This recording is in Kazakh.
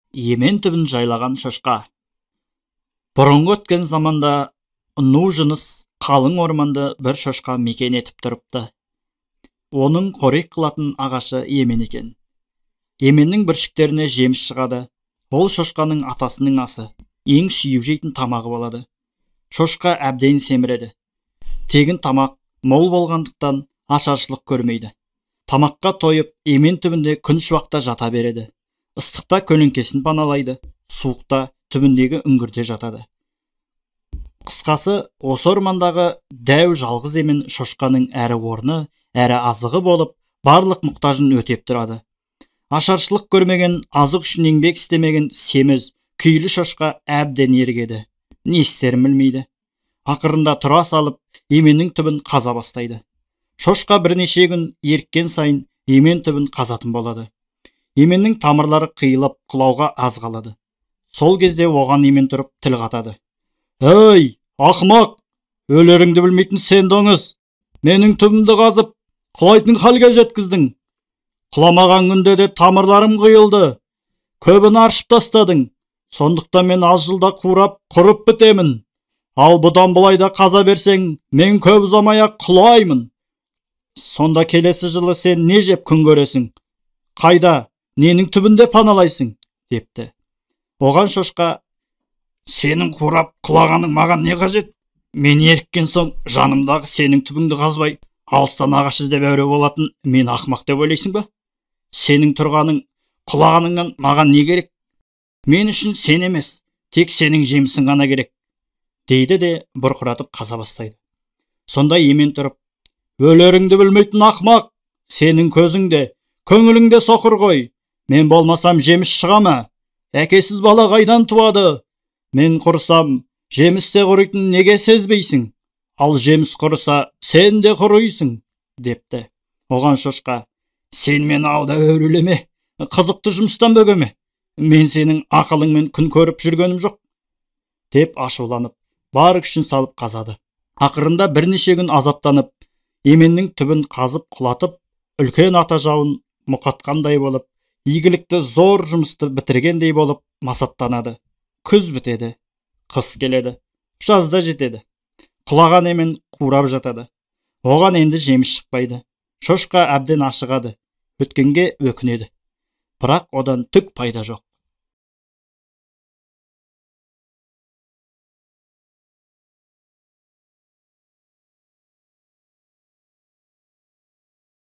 Емен түбін жайлаған шошқа. Бұрынғы өткен заманда ну жыныс қалың орманды бір шошқа мекен етіп тұрыпты. Оның қорек қылатын ағашы емен екен. Еменнің бүршіктеріне жеміс шығады. Ол шошқаның атасының асы, ең сүйіп жейтін тамағы болады. Шошқа әбден семіреді. Тегін тамақ мол болғандықтан ашаршылық көрмейді. Тамаққа тойып, емен түбінде күн шуақта жата береді. Ыстықта көлеңкесін паналайды, суықта түбіндегі үңгірде жатады. Қысқасы, осы ормандағы дәу жалғыз емен шошқаның әрі орны, әрі азығы болып, барлық мұқтажын өтеп тұрады. Ашаршылық көрмеген, азық үшін еңбек істемеген семіз, күйлі шошқа әбден ерігеді. Не істерін білмейді. Ақырында тұра салып, еменнің түбін қаза бастайды. Шошқа бірнеше күн еріккен сайын емен түбін қазатын болады. Еменнің тамырлары қиылып, құлауға аз қалады. Сол кезде оған емен тұрып тіл қатады. «Ей, ақымақ! Өлеріңді білмейтін сен доңыз! Менің түбімді қазып, құлайтын халге жеткіздің. Құламаған күнде де тамырларым қиылды. Көбін аршып тастадың. Сондықтан мен аз жылда қурап, құрып бітемін. Ал бұдан былайда қаза берсең, мен көп ұзамай-ақ құлаймын. Сонда келесі жылы сен не жеп күн көресің? Қайда, ненің түбінде паналайсың?» депті. Оған шошқа: «Сенің қурап құлағаның маған не қажет? Мен еріккен соң жанымдағы сенің түбіңді қазбай, алыстан ағаш іздеп әуре болатын мен ақымақ деп ойлайсың ба? Сенің тұрғаның, құлағаныңнан маған не керек? Мен үшін сен емес, тек сенің жемісің ғана керек», дейді де бұрқыратып қаза бастайды. Сонда емен тұрып: «Өлеріңді білмейтін ақымақ, сенің көзіңде, көңіліңде соқыр ғой. Мен болмасам жеміс шыға ма? Әкесіз бала қайдан туады? Мен құрысам, жемісте құритын неге сезбейсің? Ал жеміс құрыса, сен де құрыйсың», депті. Оған шошқа: «Сен мені алда әурелеме, қызықты жұмыстан бөгеме. Мен сенің ақылыңмен күн көріп жүргенім жоқ», деп ашуланып, бар күшін салып қазады. Ақырында бірнеше күн азаптанып, еменнің түбін қазып құлатып, үлкен ата жауын мұқатқандай болып, игілікті зор жұмысты бітіргендей болып масаттанады. Күз бітеді, қыс келеді, жазда жетеді. Құлаған емен қурап жатады. Оған енді жеміс шықпайды. Шошқа әбден ашығады, өткенге өкінеді. Бірақ одан түк пайда жоқ.